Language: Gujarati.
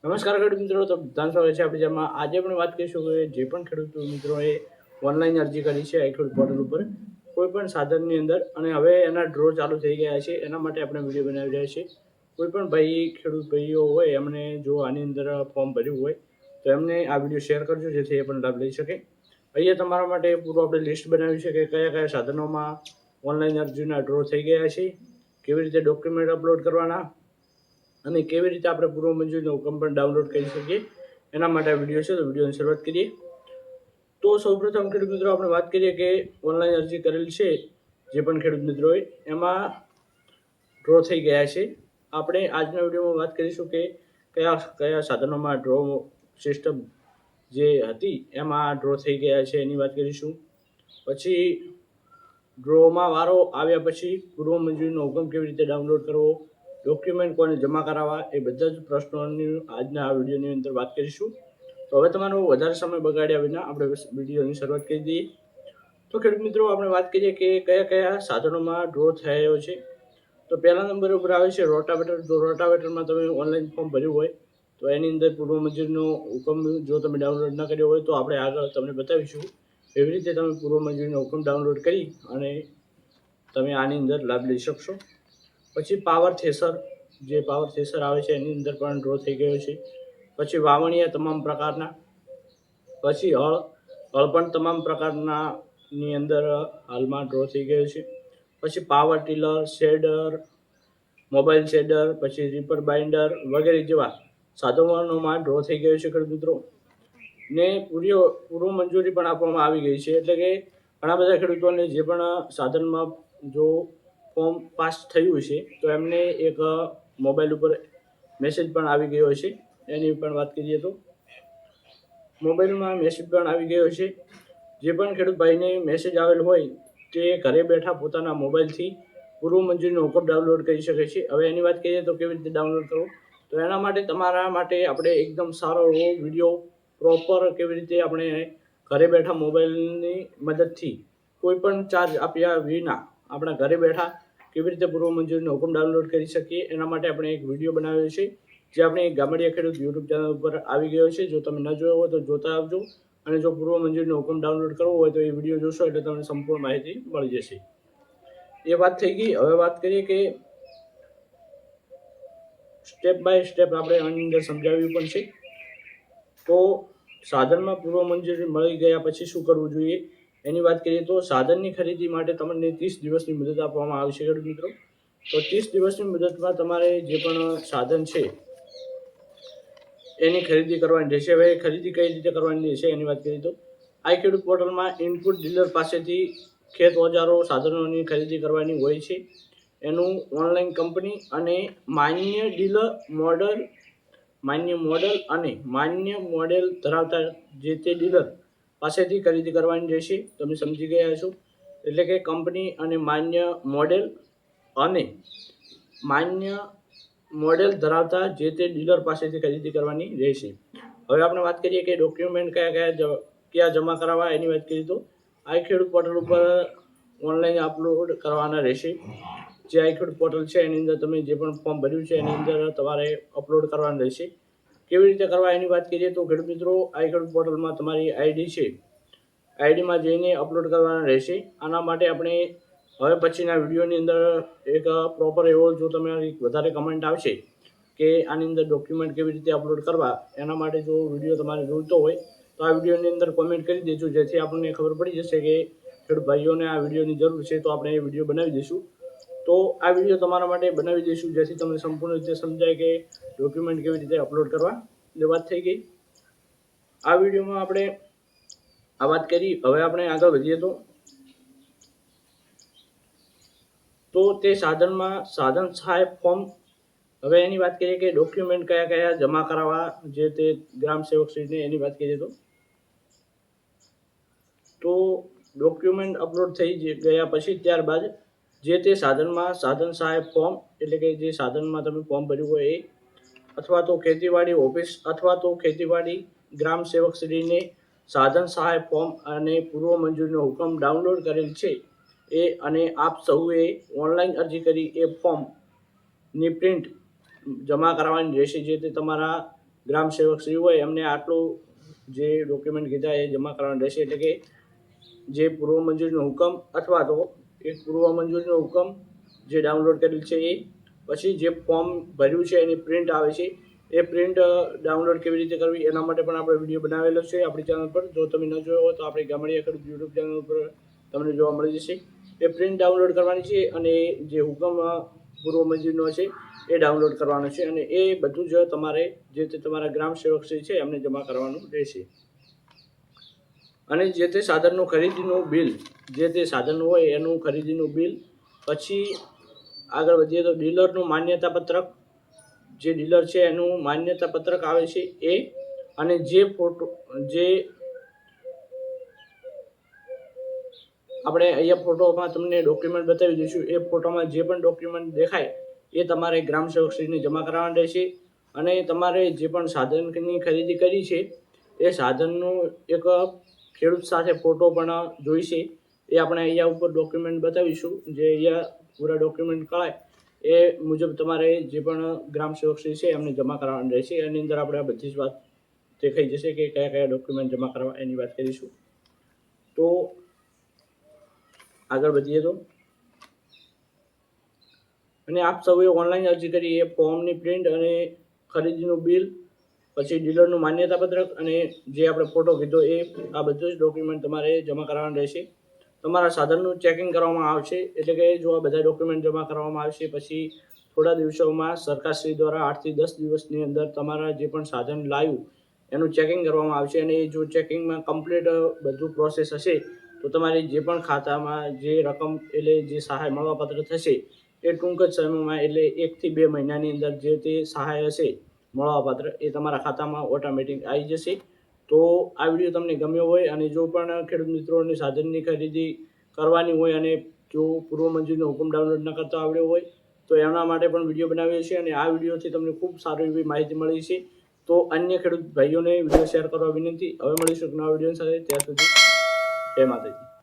નમસ્કાર ખેડૂત મિત્રો, તો ધ્યાન સ્વાગત છે આપણી જેમાં આજે આપણે વાત કરીશું કે જે પણ ખેડૂત મિત્રોએ ઓનલાઈન અરજી કરી છે આઈ ખેડૂત પોર્ટલ ઉપર કોઈ પણ સાધનની અંદર, અને હવે એના ડ્રો ચાલુ થઈ ગયા છે. એના માટે આપણે વિડીયો બનાવી રહ્યા છીએ. કોઈ પણ ખેડૂત ભાઈઓ હોય એમને જો આની અંદર ફોર્મ ભર્યું હોય તો એમને આ વિડીયો શેર કરજો, જેથી એ પણ લાભ લઈ શકે. અહીંયા તમારા માટે પૂરું આપણે લિસ્ટ બનાવ્યું છે કે કયા કયા સાધનોમાં ઓનલાઈન અરજીના ડ્રો થઈ ગયા છે, કેવી રીતે ડોક્યુમેન્ટ અપલોડ કરવાના અને કેવી રીતે આપણે પૂર્વ મંજૂરીનો હુકમ પણ ડાઉનલોડ કરી શકીએ, એના માટે આ વિડીયો છે. તો વિડીયોની શરૂઆત કરીએ. તો સૌપ્રથમ ખેડૂત મિત્રો આપણે વાત કરીએ કે ઓનલાઈન અરજી કરેલ છે જે પણ ખેડૂત મિત્રોએ, એમાં ડ્રો થઈ ગયા છે. આપણે આજના વિડીયોમાં વાત કરીશું કે કયા કયા સાધનોમાં ડ્રો સિસ્ટમ જે હતી એમાં ડ્રો થઈ ગયા છે એની વાત કરીશું. પછી ડ્રોમાં વારો આવ્યા પછી પૂર્વ મંજૂરીનો હુકમ કેવી રીતે ડાઉનલોડ કરવો, ડોક્યુમેન્ટ કોને જમા કરાવવા, એ બધા જ પ્રશ્નોની આજના આ વિડીયોની અંદર વાત કરીશું. તો હવે તમારો વધારે સમય બગાડ્યા વિના આપણે વિડીયોની શરૂઆત કરી દઈએ. તો ખેડૂત મિત્રો આપણે વાત કરીએ કે કયા કયા સાધનોમાં ડ્રો થયો છે. તો પહેલા નંબર ઉપર આવે છે રોટાવેટર. તો રોટાવેટરમાં તમે ઓનલાઈન ફોર્મ ભર્યું હોય તો એની અંદર પૂર્વ મંજૂરીનો હુકમ જો તમે ડાઉનલોડ ન કર્યો હોય તો આપણે આગળ તમને બતાવીશું એવી રીતે તમે પૂર્વ મંજૂરીનો હુકમ ડાઉનલોડ કરી અને તમે આની અંદર લાભ લઈ શકશો. પછી પાવર થ્રેસર, જે પાવર થ્રેસર આવે છે એની અંદર પણ ડ્રો થઈ ગયો છે. પછી વાવણીયા તમામ પ્રકારના, પછી હળ પણ તમામ પ્રકારના ની અંદર હાલમાં ડ્રો થઈ ગયો છે. પછી power tiller, shader, mobile shader, પછી રીપર બાઇન્ડર વગેરે જેવા સાધનોમાં ડ્રો થઈ ગયો છે ખેડૂત મિત્રો. ને પૂર્વ મંજૂરી પણ આપવામાં આવી ગઈ છે. એટલે કે ઘણા બધા ખેડૂતોને જે પણ સાધનમાં જો ફોર્મ પાસ થયું છે તો એમને એક મોબાઈલ ઉપર મેસેજ પણ આવી ગયો છે. એની પણ વાત કરીએ તો મોબાઈલમાં મેસેજ પણ આવી ગયો છે. જે પણ ખેડૂત ભાઈને મેસેજ આવેલ હોય તે ઘરે બેઠા પોતાના મોબાઈલથી પૂર્વ મંજૂરીનો હુકમ ડાઉનલોડ કરી શકે છે. હવે એની વાત કરીએ તો કેવી રીતે ડાઉનલોડ કરવો, તો એના માટે તમારા માટે આપણે એકદમ સારો એવો વિડીયો પ્રોપર કેવી રીતે આપણે ઘરે બેઠા મોબાઈલની મદદથી કોઈ પણ ચાર્જ આપ્યા વિના આપણા ઘરે બેઠા કેવી રીતે પૂર્વ મંજૂરીનો હુકમ ડાઉનલોડ કરી શકીએ, એના માટે આપણે એક વિડીયો બનાવ્યો છે જે આપણે ગામડિયા ખેડૂત યુટ્યુબ ચેનલ ઉપર આવી ગયો છે. જો તમે ન જોયો હોય તો જોતા આવજો, અને જો પૂર્વ મંજૂરીનો હુકમ ડાઉનલોડ કરવો હોય તો એ વિડીયો જોશો એટલે તમને સંપૂર્ણ માહિતી મળી જશે. એ વાત થઈ ગઈ. હવે વાત કરીએ કે સ્ટેપ બાય સ્ટેપ આપણે આની અંદર સમજાવ્યું પણ છે. તો સાધનમાં પૂર્વ મંજૂરી મળી ગયા પછી શું કરવું જોઈએ એની વાત કરીએ તો સાધનની ખરીદી માટે તમને 30 દિવસની મુદત આપવામાં આવશે ખેડૂત મિત્રો. તો 30 દિવસની મુદતમાં તમારે જે પણ સાધન છે એની ખરીદી કરવાની રહેશે. હવે ખરીદી કઈ રીતે કરવાની રહેશે એની વાત કરીએ તો આઈ ખેડૂત પોર્ટલમાં ઇનપુટ ડીલર પાસેથી ખેત ઓજારો સાધનોની ખરીદી કરવાની હોય છે. એનું ઓનલાઈન કંપની અને માન્ય મોડલ અને માન્ય મોડેલ ધરાવતા જે તે ડીલર પાસેથી ખરીદી કરવાની રહેશે. તમે સમજી ગયા છો. એટલે કે કંપની અને માન્ય મોડેલ ધરાવતા જે તે ડીલર પાસેથી ખરીદી કરવાની રહેશે. હવે આપણે વાત કરીએ કે ડોક્યુમેન્ટ કયા જમા કરાવવા એની વાત કરીએ તો આઈ ખેડૂત પોર્ટલ ઉપર ઓનલાઈન અપલોડ કરવાના રહેશે. જે આઈ ખેડૂત પોર્ટલ છે એની અંદર તમે જે પણ ફોર્મ ભર્યું છે એની અંદર તમારે અપલોડ કરવાનું રહેશે. કેવી રીતે કરવા એની વાત કરીએ તો ખેડૂત મિત્રો, આઈ ખેડૂત પોર્ટલમાં તમારી આઈડી છે, આઈડીમાં જઈને અપલોડ કરવાના રહેશે. આના માટે આપણે હવે પછીના વિડીયોની અંદર એક પ્રોપર એવો જો તમારી વધારે કમેન્ટ આવશે કે આની અંદર ડોક્યુમેન્ટ કેવી રીતે અપલોડ કરવા, એના માટે જો વિડીયો તમારે જોઈતો હોય તો આ વિડીયોની અંદર કોમેન્ટ કરી દેજો, જેથી આપણને ખબર પડી જશે કે ખેડૂત ભાઈઓને આ વિડીયોની જરૂર છે. તો આપણે એ વિડીયો બનાવી દઈશું. તો આ વિડીયો તમારા માટે બનાવી દઈશું જેથી તમને સંપૂર્ણ રીતે સમજાય કે ડોક્યુમેન્ટ કેવી રીતે અપલોડ કરવા. એ વાત થઈ ગઈ. આ વિડીયોમાં આપણે આ વાત કરી. હવે આપણે આગળ વધીએ તો તે સાધનમાં સાધન સહાય ફોર્મ. હવે એની વાત કરીએ કે ડોક્યુમેન્ટ કયા કયા જમા કરાવવા જે તે ગ્રામ સેવક શ્રીને એની વાત કરીએ તો ડોક્યુમેન્ટ અપલોડ થઈ ગયા પછી ત્યારબાદ જે તે સાધનમાં સાધન સહાય ફોર્મ, એટલે કે જે સાધનમાં તમે ફોર્મ ભર્યું હોય એ, અથવા તો ખેતીવાડી ઓફિસ અથવા તો ખેતીવાડી ગ્રામ સેવક શ્રીને સાધન સહાય ફોર્મ અને પૂર્વ મંજૂરીનો હુકમ ડાઉનલોડ કરેલ છે એ, અને આપ સૌએ ઓનલાઈન અરજી કરી એ ફોર્મની પ્રિન્ટ જમા કરાવવાની રહેશે. જે તે તમારા ગ્રામ સેવક શ્રી હોય એમને આટલું જે ડોક્યુમેન્ટ કીધા એ જમા કરવાનું રહેશે. એટલે કે જે પૂર્વ મંજૂરીનો હુકમ અથવા તો એક પૂર્વ મંજૂરીનો હુકમ જે ડાઉનલોડ કરેલ છે એ, પછી જે ફોર્મ ભર્યું છે એની પ્રિન્ટ આવે છે એ પ્રિન્ટ ડાઉનલોડ કેવી રીતે કરવી એના માટે પણ આપણે વિડીયો બનાવેલો છે આપણી ચેનલ પર. જો તમે ન જોયો હોય તો આપણી ગામડિયા ખેડૂત યુટ્યુબ ચેનલ પર તમને જોવા મળી જશે. એ પ્રિન્ટ ડાઉનલોડ કરવાની છે અને જે હુકમ પૂર્વ મંજૂરીનો છે એ ડાઉનલોડ કરવાનો છે અને એ બધું જ તમારે જે તે તમારા ગ્રામ સેવકશ્રી છે એમને જમા કરવાનું રહેશે. અને જે તે સાધનનું ખરીદીનું બિલ, જે તે સાધન હોય એનું ખરીદીનું બિલ, પછી આગળ વધીએ તો ડીલરનું માન્યતા પત્રક, જે ડીલર છે એનું માન્યતા પત્રક આવે છે એ, અને જે ફોટો જે આપણે અહીંયા ફોટોમાં તમને ડોક્યુમેન્ટ બતાવી દઈશું એ ફોટોમાં જે પણ ડોક્યુમેન્ટ દેખાય એ તમારે ગ્રામ સેવકશ્રીને જમા કરાવવાનું રહેશે. અને તમારે જે પણ સાધનની ખરીદી કરી છે એ સાધનનું એક ખેડૂત સાથે ફોટો પણ જોઈશે. એ આપણે અહીંયા ઉપર ડોક્યુમેન્ટ બતાવીશું, જે અહીંયા પૂરા ડોક્યુમેન્ટ કરાય એ મુજબ તમારે જે પણ ગ્રામ સેવકશ્રી છે એમને જમા કરાવવાનું રહેશે. એની અંદર આપણે આ બધી જ વાત દેખાઈ જશે કે કયા કયા ડોક્યુમેન્ટ જમા કરવા એની વાત કરીશું. તો આગળ વધીએ તો, અને આપ સૌએ ઓનલાઈન અરજી કરી એ ફોર્મની પ્રિન્ટ અને ખરીદીનું બિલ, પછી ડીલરનું માન્યતા પત્રક અને જે આપણે ફોટો કીધો એ, આ બધું જ ડોક્યુમેન્ટ તમારે જમા કરાવવાનું રહેશે. તમારા સાધનનું ચેકિંગ કરવામાં આવશે. એટલે કે જો આ બધા ડોક્યુમેન્ટ જમા કરવામાં આવશે પછી થોડા દિવસોમાં સરકારશ્રી દ્વારા 8 થી 10 દિવસની અંદર તમારા જે પણ સાધન લાવ્યું એનું ચેકિંગ કરવામાં આવશે. અને જો ચેકિંગમાં કમ્પ્લીટ બધું પ્રોસેસ હશે તો તમારી જે પણ ખાતામાં જે રકમ એટલે જે સહાય મળવાપાત્ર થશે એ ટૂંક જ સમયમાં એટલે 1 થી 2 મહિનાની અંદર જે તે સહાય હશે મળવાપાત્ર એ તમારા ખાતામાં ઓટોમેટિક આવી જશે. તો આ વિડીયો તમને ગમ્યો હોય અને જો પણ ખેડૂત મિત્રોને સાધનની ખરીદી કરવાની હોય અને જો પૂર્વ મંજૂરીનો હુકમ ડાઉનલોડ ન કરતા આવડ્યો હોય તો એના માટે પણ વિડીયો બનાવ્યો છે. અને આ વિડીયોથી તમને ખૂબ સારી એવી માહિતી મળી છે. તો અન્ય ખેડૂત ભાઈઓને વિડીયો શેર કરવા વિનંતી. હવે મળીશું નવા વિડીયો સાથે. ત્યાં સુધી જય માતાજી.